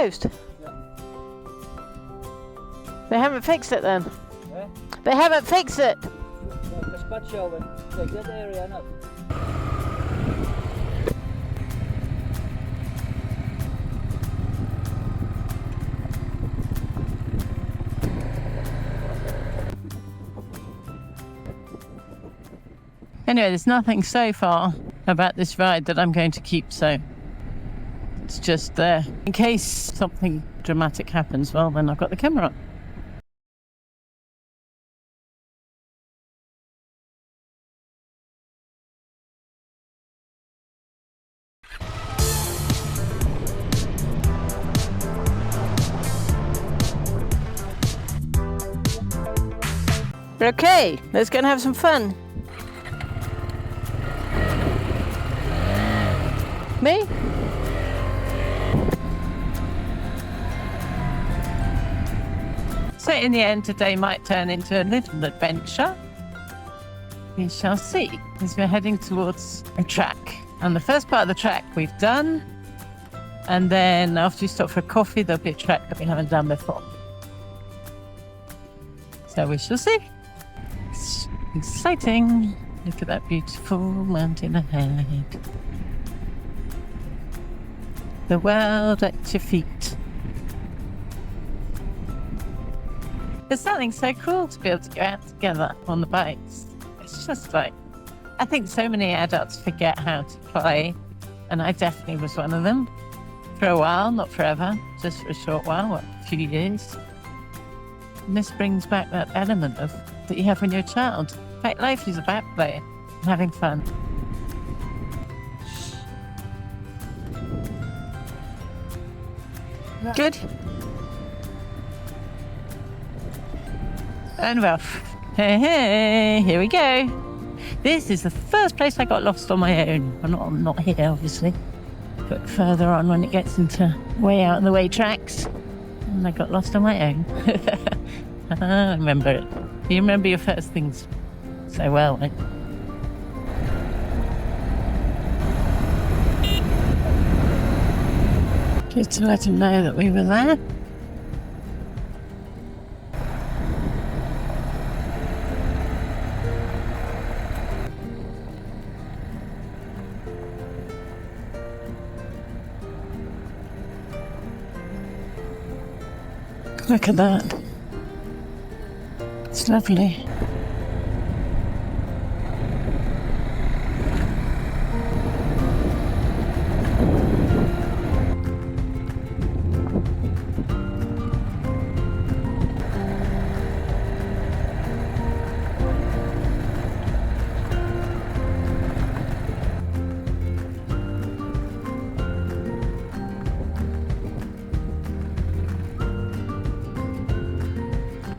closed? Yeah. They haven't fixed it then? Eh? They haven't fixed it? The spot showing. Like that area, not. Anyway, there's nothing so far about this ride that I'm going to keep, so it's just there. In case something dramatic happens, well, then I've got the camera on. Okay, let's go and have some fun. Me? So in the end, today might turn into a little adventure. We shall see, as we're heading towards a track. And the first part of the track we've done. And then after we stop for a coffee, there'll be a track that we haven't done before. So we shall see. It's exciting. Look at that beautiful mountain ahead. The world at your feet. There's something so cool to be able to go out together on the bikes. It's just like, I think so many adults forget how to play, and I definitely was one of them. For a while, not forever, just for a short while, a few years. And this brings back that element of that you have when you're a child. In fact, life is about play and having fun. Good. And we're off. Hey, hey, here we go. This is the first place I got lost on my own. I'm not here, obviously, but further on when it gets into way out of the way tracks. And I got lost on my own. I remember it. You remember your first things so well, right? Just to let him know that we were there. Look at that. It's lovely.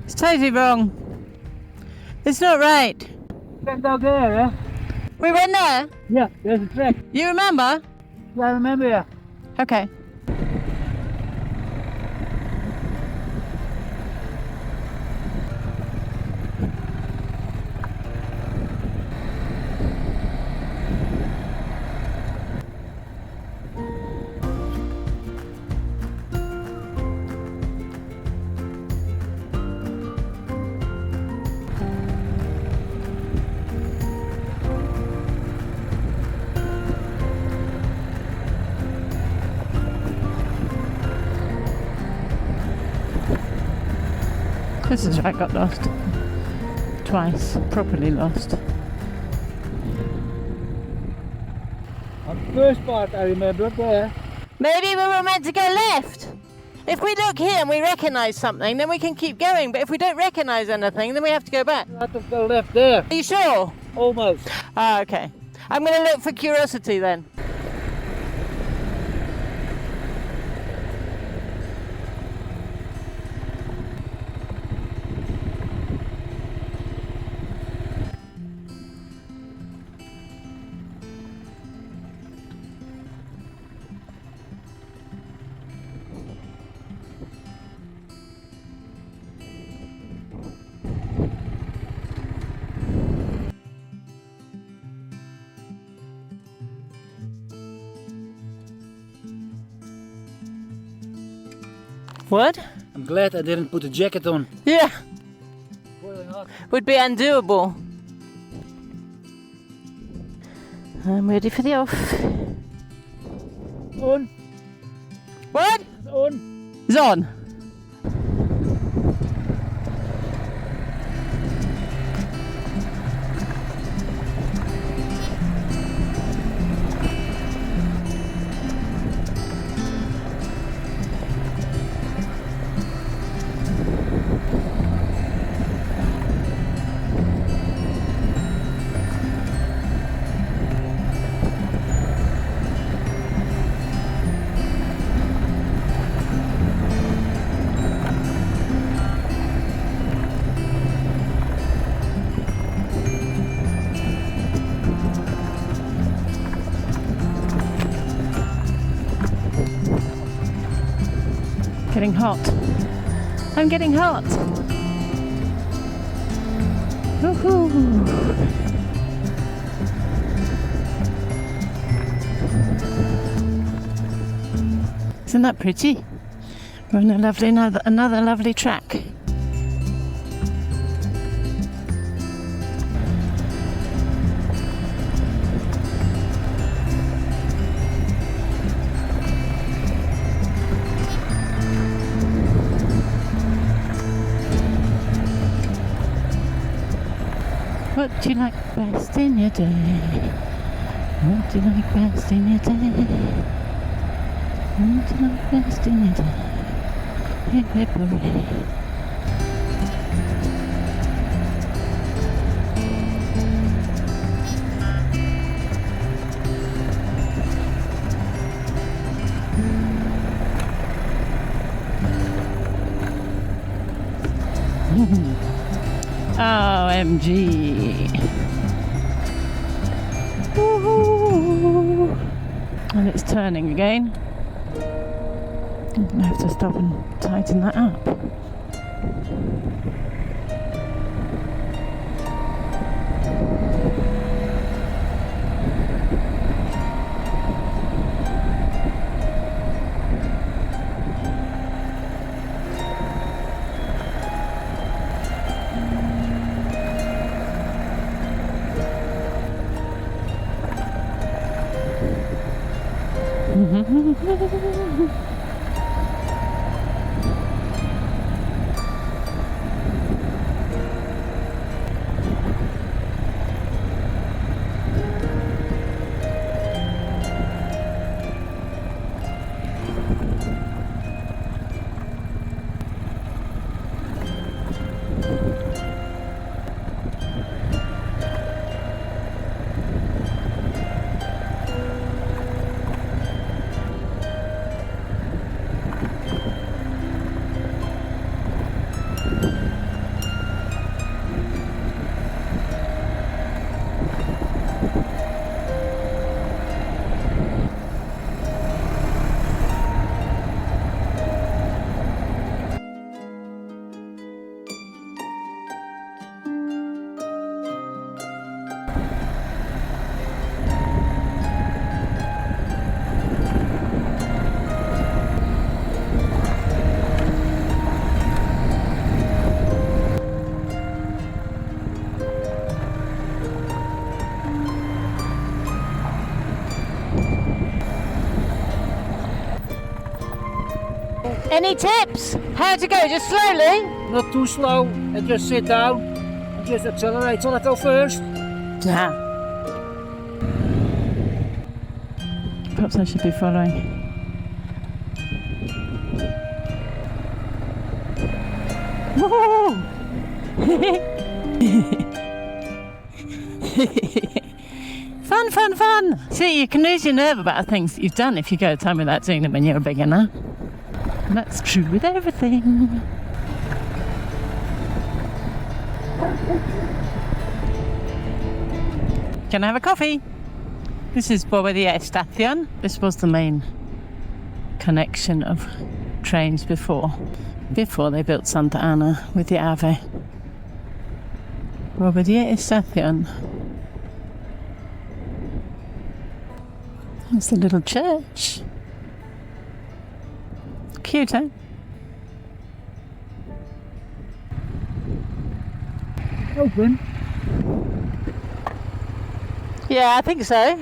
It's totally wrong. It's not right. Track down there, yeah? We went there? Yeah, there's a track. You remember? Yeah, I remember, yeah. Okay. This is where I got lost. Twice. Properly lost. On the first part, I remember there. Maybe we were meant to go left. If we look here and we recognise something, then we can keep going. But if we don't recognise anything, then we have to go back. You have to go left there. Are you sure? Almost. Ah, okay. I'm going to look for curiosity then. What? I'm glad I didn't put a jacket on. Yeah, Boiling hot. would be undoable. I'm ready for the off. On. What? On. It's on. Getting hot. I'm getting hot. Woohoo! Isn't that pretty? We're on a lovely another lovely track. What do you like best in your day? What do you like best in your day? What do you like best in your day? Hip hip hooray. OMG. Woohoo. And it's turning again. I'm going to have to stop and tighten that up. Any tips? How to go? Just slowly? Not too slow and just sit down and just accelerate a little first. Yeah. Perhaps I should be following. Whoa! Fun, fun, fun! See, you can lose your nerve about things that you've done if you go time without doing them when you're a beginner. And that's true with everything. Can I have a coffee? This is Bobadilla Estación. This was the main connection of trains before they built Santa Ana with the AVE. Bobadilla Estación. There's the little church. Cute, eh? Open. Yeah, I think so.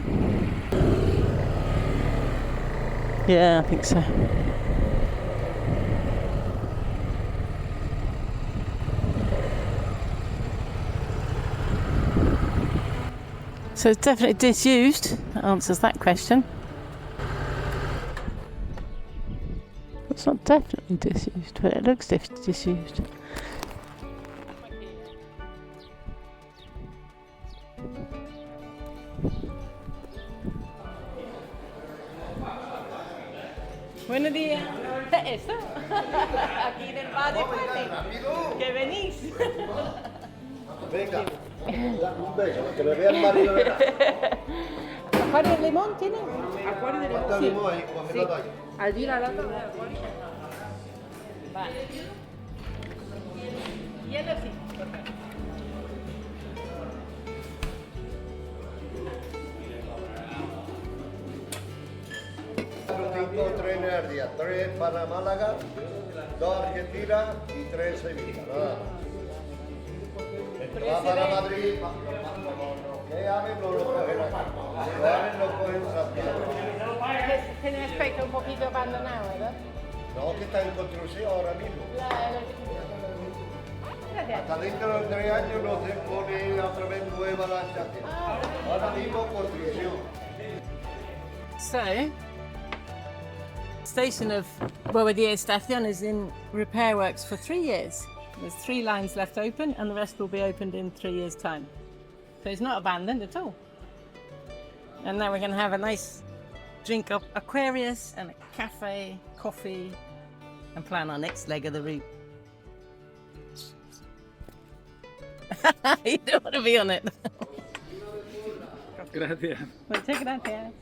Yeah, I think so. So it's definitely disused. That answers that question. It's not definitely disused, but it looks disused. Buenos días. ¿Eso? Aquí del bar de Fuente. Que venís. Venga, un beso, que me vea el marido de la... ¿Acuario de limón tiene? Acuario de limón. ¿Cuánto limón ahí? Como me lo doy. Allí la lata de acuario. Vale. Hielo sí. 5 trenes al día, 3 para Málaga, 2 Argentina y 3 Sevilla, nada más. El que va para Madrid, lo que amen no lo cogen acá, lo amen lo cogen en Santiago. Tiene aspecto un poquito abandonado, ¿verdad? No, que está en construcción ahora mismo. Gracias. Hasta dentro de 3 años no se pone otra vez nueva la chaqueta. Ahora mismo construcción. So, station of Bobadilla Station is in repair works for 3 years. There's 3 lines left open and the rest will be opened in 3 years' time. So it's not abandoned at all. And now we're going to have a nice drink of Aquarius and a cafe, coffee, and plan our next leg of the route. You don't want to be on it. Gracias. Muchas gracias.